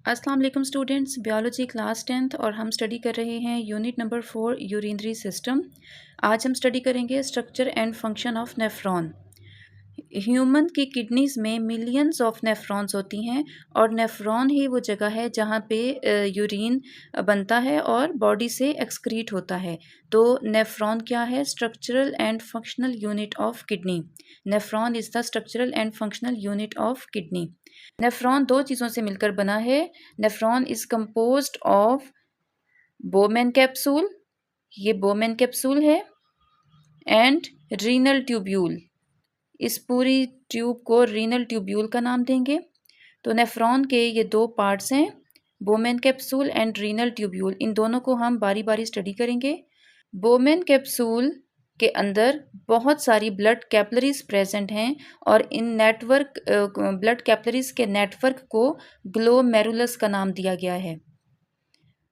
अस्सलाम वालेकुम students, biology class 10th और हम स्टडी कर रहे हैं यूनिट नंबर 4 यूरिनरी सिस्टम। आज हम स्टडी करेंगे structure and function of nephron. Human की किडनीज़ में मिलियंस ऑफ नेफ्रॉन्स होती हैं और नेफ्रॉन ही वो जगह है जहाँ पे यूरिन बनता है और बॉडी से एक्सक्रीट होता है। तो नेफ्रॉन क्या है? Structural and functional unit of kidney. Nephron is the structural and functional unit of kidney. Nephron दो चीज़ों से मिलकर बना है। Nephron is composed of Bowman capsule, ये बोमेन कैप्सूल है, एंड रीनल ट्यूब्यूल। इस पूरी ट्यूब को रीनल ट्यूब्यूल का नाम देंगे। तो नेफ्रॉन के ये दो पार्ट्स हैं, Bowman capsule and renal tubule. इन दोनों को हम बारी बारी स्टडी करेंगे। बोमेन कैप्सूल के अंदर बहुत सारी ब्लड कैपिलरीज प्रेजेंट हैं और इन नेटवर्क ब्लड कैपिलरीज के नेटवर्क को ग्लोमेरुलस का नाम दिया गया है।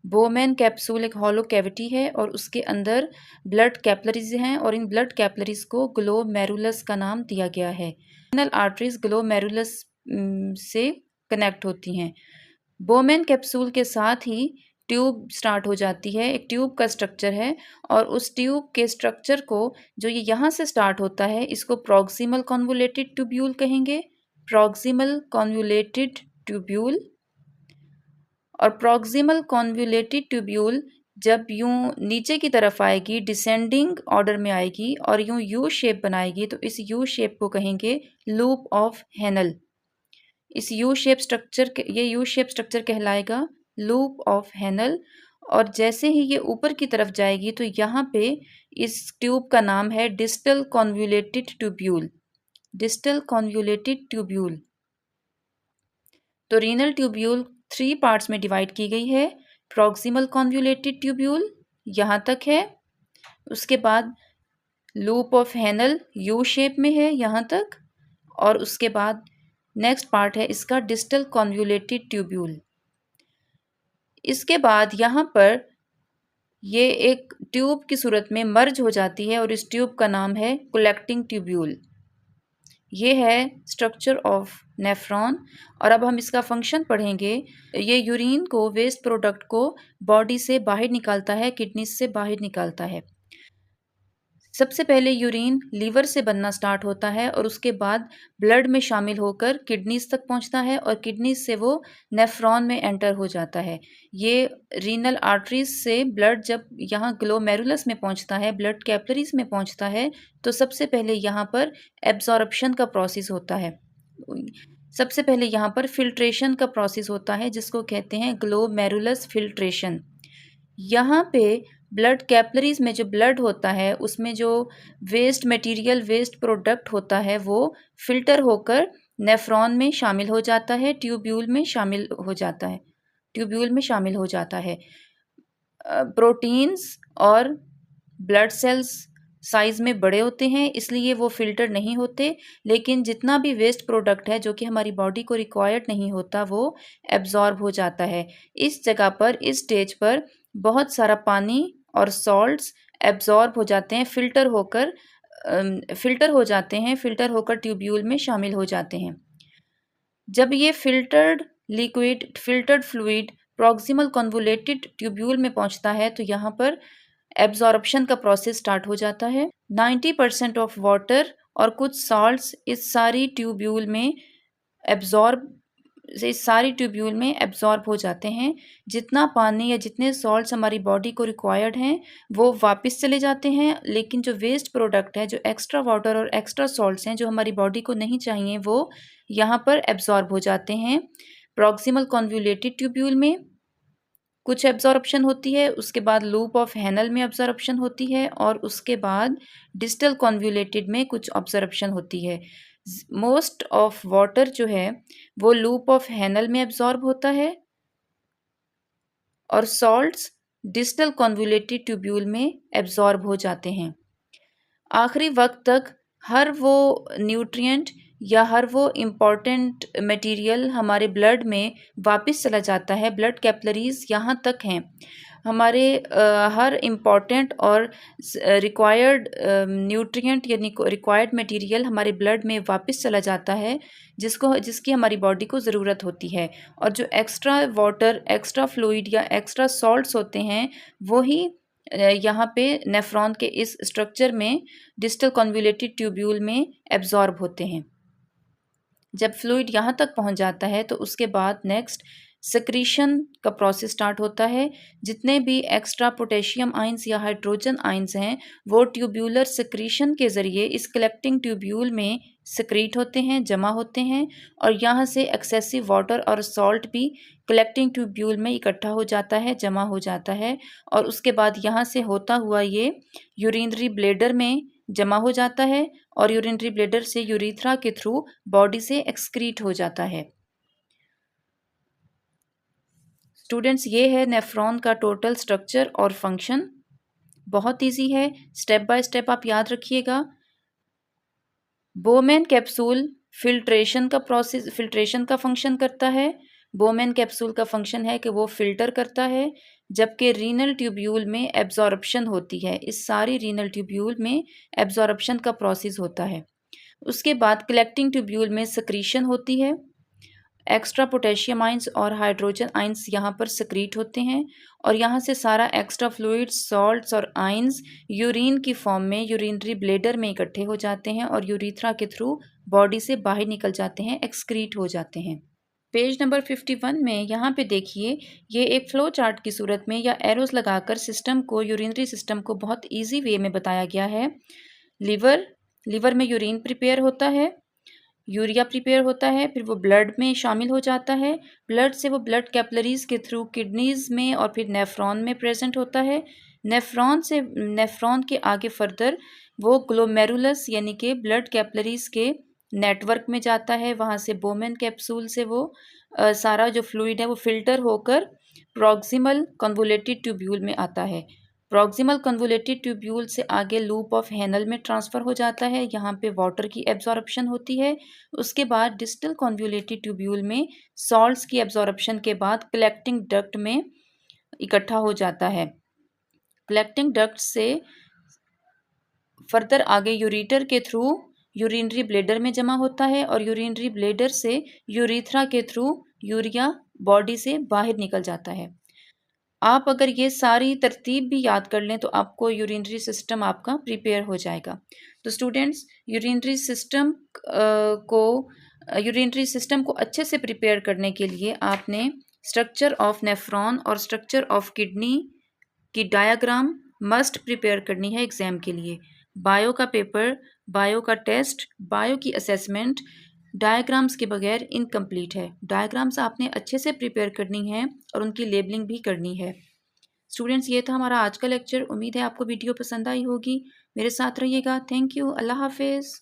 बोमेन कैप्सूल एक हॉलो कैविटी है और उसके अंदर ब्लड कैपिलरीज हैं और इन ब्लड कैपिलरीज को ग्लोमेरुलस का नाम दिया गया है। रीनल आर्टरीज ग्लोमेरुलस से कनेक्ट होती हैं। बोमेन कैप्सूल के साथ ही ट्यूब स्टार्ट हो जाती है। एक ट्यूब का स्ट्रक्चर है और उस ट्यूब के स्ट्रक्चर को, जो ये यहाँ से स्टार्ट होता है, इसको प्रॉक्सिमल कॉन्वोलेटेड ट्यूब्यूल कहेंगे। Proximal convoluted tubule. और प्रॉक्सिमल कॉन्वोलेटेड ट्यूब्यूल जब यूं नीचे की तरफ आएगी, डिसेंडिंग ऑर्डर में आएगी और यूं यू शेप बनाएगी, तो इस यू शेप को कहेंगे लूप ऑफ हेनल। इस यू शेप स्ट्रक्चर कहलाएगा लूप ऑफ हेनल। और जैसे ही ये ऊपर की तरफ जाएगी तो यहाँ पे इस ट्यूब का नाम है distal convoluted tubule. Distal convoluted tubule. तो रीनल ट्यूब्यूल 3 पार्ट्स में डिवाइड की गई है। प्रॉक्सिमल कॉन्वोलेटेड ट्यूब्यूल यहाँ तक है, उसके बाद loop of Henle U shape में है यहाँ तक, और उसके बाद नेक्स्ट पार्ट है इसका डिस्टल कॉन्वोलेटेड ट्यूब्यूल। इसके बाद यहाँ पर ये एक ट्यूब की सूरत में मर्ज हो जाती है और इस ट्यूब का नाम है कलेक्टिंग ट्यूब्यूल। ये है स्ट्रक्चर ऑफ नेफ्रॉन। और अब हम इसका फंक्शन पढ़ेंगे। ये यूरिन को, वेस्ट प्रोडक्ट को बॉडी से बाहर निकालता है, किडनी से बाहर निकालता है। सबसे पहले यूरिन लीवर से बनना स्टार्ट होता है और उसके बाद ब्लड में शामिल होकर किडनीज तक पहुंचता है और किडनीज से वो नेफ्रॉन में एंटर हो जाता है। ये रीनल आर्टरीज से ब्लड जब यहाँ ग्लोमेरुलस में पहुंचता है, ब्लड कैपिलरीज में पहुंचता है, तो सबसे पहले यहाँ पर एब्जॉर्प्शन का प्रोसेस होता है। सबसे पहले यहाँ पर फिल्ट्रेशन का प्रोसेस होता है जिसको कहते हैं ग्लोमेरुलस फिल्ट्रेशन। यहाँ पे ब्लड कैपिलरीज में जो ब्लड होता है उसमें जो वेस्ट मटेरियल, वेस्ट प्रोडक्ट होता है, वो फिल्टर होकर नेफ्रॉन में शामिल हो जाता है, ट्यूब्यूल में शामिल हो जाता है, ट्यूब्यूल में शामिल हो जाता है। प्रोटीन्स और ब्लड सेल्स साइज़ में बड़े होते हैं इसलिए वो फिल्टर नहीं होते, लेकिन जितना भी वेस्ट प्रोडक्ट है जो कि हमारी बॉडी को रिक्वायर्ड नहीं होता वो एब्जॉर्ब हो जाता है। इस जगह पर, इस स्टेज पर बहुत सारा पानी और सॉल्ट्स एब्जॉर्ब हो जाते हैं, फिल्टर होकर ट्यूब्यूल में शामिल हो जाते हैं। जब ये filtered fluid proximal convoluted tubule में पहुंचता है तो यहाँ पर एब्जॉर्प्शन का प्रोसेस स्टार्ट हो जाता है। 90% ऑफ वाटर और कुछ सॉल्ट्स इस सारी ट्यूब्यूल में एब्जॉर्ब हो जाते हैं। जितना पानी या जितने सॉल्ट्स हमारी बॉडी को रिक्वायर्ड हैं वो वापस चले जाते हैं, लेकिन जो वेस्ट प्रोडक्ट है, जो एक्स्ट्रा वाटर और एक्स्ट्रा सॉल्ट्स हैं जो हमारी बॉडी को नहीं चाहिए, वो यहाँ पर एब्जॉर्ब हो जाते हैं। प्रॉक्सिमल कॉन्वोलेटेड ट्यूब्यूल में कुछ एब्जॉर्प्शन होती है, उसके बाद लूप ऑफ हेनल में एब्जॉर्प्शन होती है और उसके बाद डिस्टल कॉन्वोलेटेड में कुछ ऑब्जर्प्शन होती है। मोस्ट ऑफ वाटर जो है वो लूप ऑफ हेनल में एब्जॉर्ब होता है और सॉल्ट्स डिस्टल कॉन्वोलेटेड ट्यूब्यूल में एब्जॉर्ब हो जाते हैं। आखिरी वक्त तक हर वो न्यूट्रिएंट या हर वो इम्पॉर्टेंट मटेरियल हमारे ब्लड में वापस चला जाता है। ब्लड कैपिलरीज यहाँ तक हैं। हमारे हर इम्पॉर्टेंट और रिक्वायर्ड न्यूट्रिएंट यानी रिक्वायर्ड मटेरियल हमारे ब्लड में वापस चला जाता है, जिसकी हमारी बॉडी को ज़रूरत होती है। और जो एक्स्ट्रा वाटर, एक्स्ट्रा फ्लूइड या एक्स्ट्रा सॉल्ट्स होते हैं, वो ही यहाँ पे नेफ्रॉन के इस स्ट्रक्चर में डिस्टल कन्वोल्यूटेड ट्यूब्यूल में एब्जॉर्ब होते हैं। जब फ्लूइड यहाँ तक पहुँच जाता है तो उसके बाद नेक्स्ट सेक्रीशन का प्रोसेस स्टार्ट होता है। जितने भी एक्स्ट्रा पोटेशियम आइंस या हाइड्रोजन आइंस हैं वो ट्यूब्यूलर सेक्रीशन के ज़रिए इस कलेक्टिंग ट्यूब्यूल में सेक्रीट होते हैं, जमा होते हैं, और यहाँ से एक्सेसिव वाटर और सॉल्ट भी कलेक्टिंग ट्यूब्यूल में इकट्ठा हो जाता है, जमा हो जाता है, और उसके बाद यहाँ से होता हुआ ये यूरिनरी ब्लेडर में जमा हो जाता है और यूरिनरी ब्लेडर से यूरीथ्रा के थ्रू बॉडी से एक्सक्रीट हो जाता है। स्टूडेंट्स, ये है नेफ्रॉन का टोटल स्ट्रक्चर और फंक्शन। बहुत इजी है, स्टेप बाय स्टेप आप याद रखिएगा। बोमेन कैप्सूल फिल्ट्रेशन का फंक्शन करता है। बोमेन कैप्सूल का फंक्शन है कि वो फिल्टर करता है, जबकि रीनल ट्यूब्यूल में एब्जॉर्प्शन होती है। इस सारी रीनल ट्यूब्यूल में एब्जॉर्प्शन का प्रोसेस होता है। उसके बाद कलेक्टिंग ट्यूब्यूल में सक्रीशन होती है। एक्स्ट्रा पोटेशियम आइंस और हाइड्रोजन आइंस यहाँ पर सक्रीट होते हैं और यहाँ से सारा एक्स्ट्रा फ्लूइड्स, सॉल्ट्स और आइंस यूरिन की फॉर्म में यूरिनरी ब्लेडर में इकट्ठे हो जाते हैं और यूरीथ्रा के थ्रू बॉडी से बाहर निकल जाते हैं, एक्सक्रीट हो जाते हैं। पेज नंबर 51 में यहाँ पे देखिए, ये एक फ्लो चार्ट की सूरत में या एरोज लगाकर सिस्टम को, यूरिनरी सिस्टम को बहुत ईजी वे में बताया गया है। लिवर में यूरिन प्रिपेयर होता है, यूरिया प्रिपेयर होता है, फिर वो ब्लड में शामिल हो जाता है। ब्लड से वो ब्लड कैपिलरीज के थ्रू किडनीज में और फिर नेफ्रॉन में प्रेजेंट होता है। नेफ्रॉन के आगे फर्दर वो ग्लोमेरुलस यानी कि ब्लड कैपिलरीज के नेटवर्क में जाता है। वहाँ से बोमेन कैप्सूल से वो सारा जो फ्लूइड है वो फिल्टर होकर प्रॉक्सिमल कन्वोल्यूटेड ट्यूब्यूल में आता है। प्रॉक्सिमल कन्वोल्यूटेड ट्यूब्यूल से आगे लूप ऑफ हेनल में ट्रांसफ़र हो जाता है। यहाँ पे वाटर की एब्जॉर्प्शन होती है। उसके बाद डिस्टल कन्वोल्यूटेड ट्यूब्यूल में सॉल्ट्स की एब्जॉर्प्शन के बाद कलेक्टिंग डक्ट में इकट्ठा हो जाता है। कलेक्टिंग डक्ट से फर्दर आगे यूरीटर के थ्रू यूरिनरी ब्लेडर में जमा होता है और यूरिनरी ब्लेडर से यूरीथ्रा के थ्रू यूरिया बॉडी से बाहर निकल जाता है। आप अगर ये सारी तरतीब भी याद कर लें तो आपको यूरिनरी सिस्टम आपका प्रिपेयर हो जाएगा। तो स्टूडेंट्स, यूरिनरी सिस्टम को अच्छे से प्रिपेयर करने के लिए आपने स्ट्रक्चर ऑफ नेफ्रॉन और स्ट्रक्चर ऑफ किडनी की डायग्राम मस्ट प्रिपेयर करनी है एग्ज़ाम के लिए। बायो का पेपर, बायो का टेस्ट, बायो की असेसमेंट डायग्राम्स के बगैर इनकम्प्लीट है। डायग्राम्स आपने अच्छे से प्रिपेयर करनी है और उनकी लेबलिंग भी करनी है। स्टूडेंट्स, ये था हमारा आज का लेक्चर। उम्मीद है आपको वीडियो पसंद आई होगी। मेरे साथ रहिएगा। Thank you. अल्लाह हाफिज़।